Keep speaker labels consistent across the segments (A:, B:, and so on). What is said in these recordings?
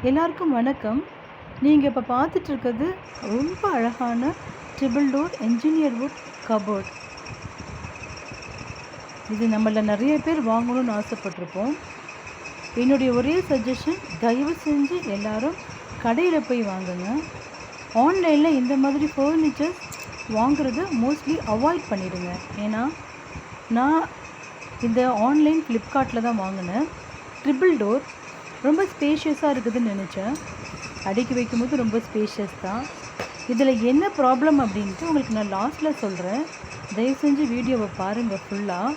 A: எல்லாருக்கும் வணக்கம். நீங்கள் இப்போ பார்த்துட்ருக்கிறது ரொம்ப அழகான triple door engineer would cupboard. இது நம்மள நிறைய பேர் வாங்கணும்னு ஆசைப்பட்டிருப்போம். என்னுடைய ஒரே சஜஷன், தயவு செஞ்சு எல்லோரும் கடையில் போய் வாங்குங்க. ஆன்லைனில் இந்த மாதிரி ஃபர்னிச்சர்ஸ் வாங்குறத மோஸ்ட்லி அவாய்ட் பண்ணிடுங்க. ஏன்னா நான் இந்த ஆன்லைன் ஃப்ளிப்கார்ட்டில் தான் வாங்கினேன். ட்ரிபிள் டோர் ரொம்ப ஸ்பேஷியஸாக இருக்குதுன்னு நினச்சேன். அடுக்கி வைக்கும்போது ரொம்ப ஸ்பேஷியஸ் தான். இதில் என்ன ப்ராப்ளம் அப்படின்ட்டு உங்களுக்கு நான் லாஸ்ட்டில் சொல்கிறேன். தயவு செஞ்சு வீடியோவை பாருங்கள் ஃபுல்லாக.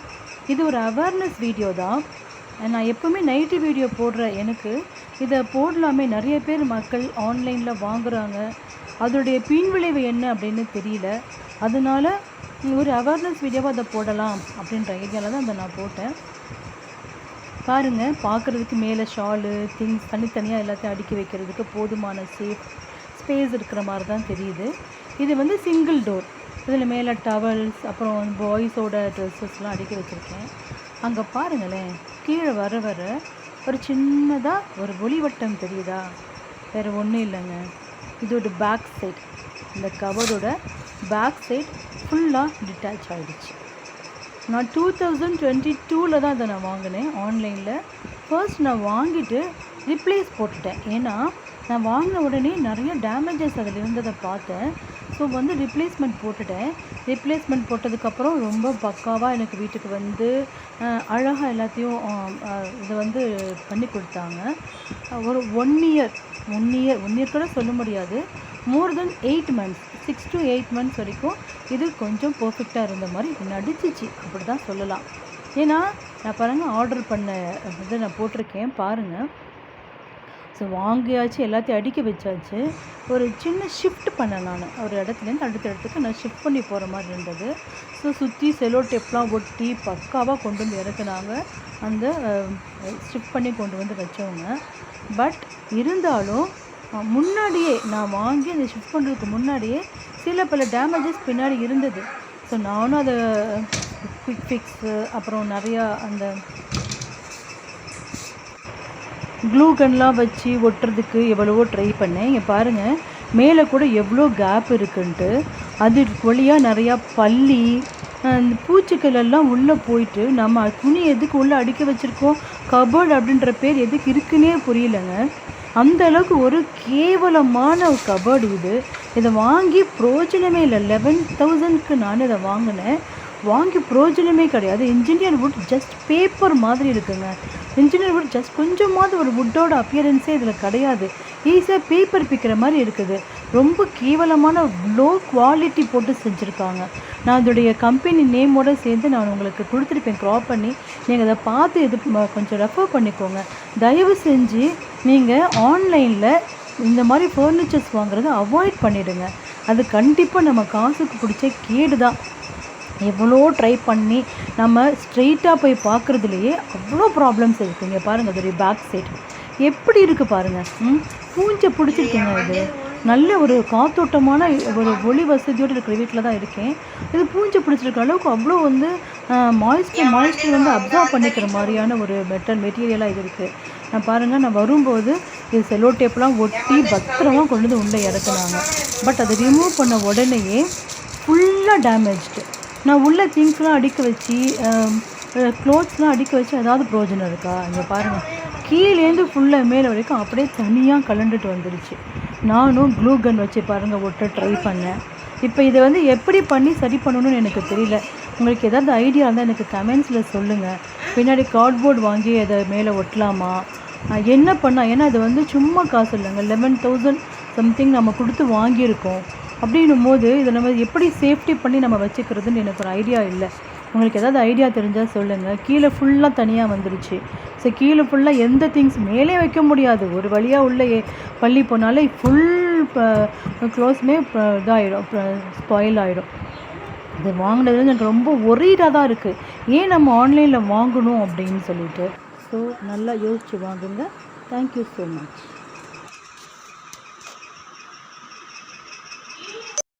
A: இது ஒரு அவேர்னஸ் வீடியோ தான். நான் எப்போவுமே நைட்டு வீடியோ போடுற எனக்கு இதை போடலாமே, நிறைய பேர் மக்கள் ஆன்லைனில் வாங்குகிறாங்க, அதோடைய பின்விளைவு என்ன அப்படின்னு தெரியல. அதனால் ஒரு அவேர்னஸ் வீடியோவை அதை போடலாம் அப்படின்ற ஐடியாவில் தான் அதை நான் போட்டேன். பாருங்கள், பார்க்குறதுக்கு மேலே ஷாலு திங்ஸ் தனித்தனியாக எல்லாத்தையும் அடுக்கி வைக்கிறதுக்கு போதுமான ஸ்பேஸ் இருக்கிற மாதிரி தான் தெரியுது. இது சிங்கிள் டோர். இதில் மேலே டவல்ஸ், அப்புறம் பாய்ஸோட ட்ரெஸ்ஸஸ்லாம் அடுக்கி வச்சுருக்கேன். அங்கே பாருங்களேன், கீழே வர வர ஒரு சின்னதாக ஒரு ஒளிவட்டம் தெரியுதா? வேறு ஒன்றும் இல்லைங்க, இதோட பேக் சைட், இந்த கவரோட பேக் சைட் ஃபுல்லாக டிட்டாச் ஆகிடுச்சு. நான் 2022 தான் அதை நான் வாங்கினேன் ஆன்லைனில். ஃபர்ஸ்ட் நான் வாங்கிட்டு ரிப்ளேஸ் போட்டுட்டேன். ஏன்னா நான் வாங்கின உடனே நிறைய டேமேஜஸ் அதில் இருந்ததை பார்த்தேன். ஸோ ரிப்ளேஸ்மெண்ட் போட்டுட்டேன். ரிப்ளேஸ்மெண்ட் போட்டதுக்கப்புறம் ரொம்ப பக்காவாக எனக்கு வீட்டுக்கு அழகாக எல்லாத்தையும் இதை பண்ணி கொடுத்தாங்க. ஒரு ஒன் இயர் கூட சொல்ல முடியாது, மோர் தென் 8 months, 6 to 8 months வரைக்கும் இது கொஞ்சம் பர்ஃபெக்டாக இருந்த மாதிரி நடிச்சிச்சு, அப்படி தான் சொல்லலாம். ஏன்னா நான் பாருங்கள், ஆர்டர் பண்ண இதை நான் போட்டிருக்கேன் பாருங்கள். ஸோ வாங்கியாச்சு, எல்லாத்தையும் அடுக்கி வச்சாச்சு. ஒரு சின்ன ஷிஃப்ட் பண்ணேன். நான் ஒரு இடத்துலேருந்து அடுத்த இடத்துக்கு நான் ஷிஃப்ட் பண்ணி போகிற மாதிரி இருந்தது. ஸோ சுற்றி செலோ டேப்லாம் ஒட்டி பக்காவாக கொண்டு இறக்குனாங்க அந்த ஷிஃப்ட் பண்ணி கொண்டு வச்சவங்க. பட் இருந்தாலும் முன்னாடியே நான் வாங்கி அதை ஷிஃப்ட் பண்ணுறதுக்கு முன்னாடியே பல டேமேஜஸ் பின்னாடி இருந்தது. ஸோ நானும் அதை குயிக் ஃபிக்ஸு, அப்புறம் நிறையா அந்த க்ளூ கன்லாம் வச்சு ஒட்டுறதுக்கு எவ்வளவோ ட்ரை பண்ணேன். இங்கே பாருங்கள், மேலே கூட எவ்வளோ கேப் இருக்குன்ட்டு. அது வழியாக நிறையா பல்லி, அந்த பூச்சிக்கள் எல்லாம் உள்ளே போயிட்டு நம்ம துணி எதுக்கு உள்ளே அடுக்கி வச்சுருக்கோம், கபோர்டு அப்படின்ற பேர் எதுக்கு இருக்குன்னே புரியலைங்க. அந்த அளவுக்கு ஒரு கேவலமான ஒரு கபோர்டு இது. இதை வாங்கி பிரோஜனமே இல்லை. 11,000க்கு நான் இதை வாங்கி பிரோஜனமே கிடையாது. இன்ஜினியர் வுட் ஜஸ்ட் பேப்பர் மாதிரி இருக்குங்க. இன்ஜினியர் வுட் ஜஸ்ட் கொஞ்சமாவது ஒரு வுட்டோட அப்பியரன்ஸே இதில் கிடையாது. ஈஸியாக பேப்பர் பிக்கிற மாதிரி இருக்குது. ரொம்ப கேவலமான லோ குவாலிட்டி போட்டு செஞ்சுருக்காங்க. நான் அதோடைய கம்பெனி நேமோடு சேர்ந்து நான் உங்களுக்கு கொடுத்துருப்பேன் க்ராப் பண்ணி. நீங்கள் அதை பார்த்து இது கொஞ்சம் ரெஃபர் பண்ணிக்கோங்க. தயவு செஞ்சு நீங்கள் ஆன்லைனில் இந்த மாதிரி ஃபர்னிச்சர்ஸ் வாங்குறத அவாய்ட் பண்ணிவிடுங்க. அது கண்டிப்பாக நம்ம காசுக்கு பிடிச்ச கேடு தான். எவ்வளோ ட்ரை பண்ணி நம்ம ஸ்ட்ரெயிட்டாக போய் பார்க்குறதுலையே அவ்வளோ ப்ராப்ளம்ஸ் இருக்குங்க. பாருங்கள், அதோடைய பேக் சைட் எப்படி இருக்குது பாருங்கள். பூஞ்சை பிடிச்சிருக்குங்க. இது நல்ல ஒரு காத்தோட்டமான ஒரு ஒளி வசதியோடு இருக்கிற வீட்டில் தான் இருக்கேன். இது பூஞ்சை பிடிச்சிருக்க அளவுக்கு அவ்வளோ மாய்ஸ்டர் அப்சார்ப் பண்ணிக்கிற மாதிரியான ஒரு மெட்டீரியலாக இது இருக்குது. நான் பாருங்கள், நான் வரும்போது இது செலோ டேப்லாம் ஒட்டி பத்திரமாக கொண்டு உள்ளே இறக்குனாங்க. பட் அதை ரிமூவ் பண்ண உடனேயே ஃபுல்லாக டேமேஜ்டு. நான் உள்ள திங்ஸ்லாம் அடுக்க வச்சு, க்ளோத்ஸ்லாம் அடுக்க வச்சு ஏதாவது ப்ரோஜனம் இருக்கா? இங்கே பாருங்கள், கீழேருந்து ஃபுல்லாக மேலே வரைக்கும் அப்படியே தனியாக கலண்டுட்டு வந்துடுச்சு. நானும் க்ளூ கன் வச்சு பாருங்கள் ஒட்ட ட்ரை பண்ணேன். இப்போ இதை எப்படி பண்ணி சரி பண்ணணும்னு எனக்கு தெரியல. உங்களுக்கு ஏதாவது ஐடியா இருந்தால் எனக்கு கமெண்ட்ஸில் சொல்லுங்கள். பின்னாடி கார்ட்போர்டு வாங்கி அதை மேலே ஒட்டலாமா, என்ன பண்ணால்? ஏன்னா இது சும்மா காசு இல்லைங்க, 11,000 சம்திங் நம்ம கொடுத்து வாங்கியிருக்கோம். அப்படின்னும் போது இதை நம்ம எப்படி சேஃப்டி பண்ணி நம்ம வச்சுக்கிறதுன்னு எனக்கு ஒரு ஐடியா இல்லை. உங்களுக்கு ஏதாவது ஐடியா தெரிஞ்சால் சொல்லுங்கள். கீழே ஃபுல்லாக தனியாக வந்துடுச்சு. ஸோ கீழே ஃபுல்லாக எந்த திங்ஸ் மேலே வைக்க முடியாது. ஒரு வழியாக உள்ளே பள்ளி போனாலே ஃபுல் க்ளோஸுமே இதாகிடும், ஸ்பாயில் ஆகிடும். இது வாங்கினது எனக்கு ரொம்ப ஒரீடாக தான் இருக்குது. ஏன் நம்ம ஆன்லைனில் வாங்கணும் அப்படின்னு சொல்லிட்டு. ஸோ நல்லா யோசித்து வாங்குங்க. Thank you so much.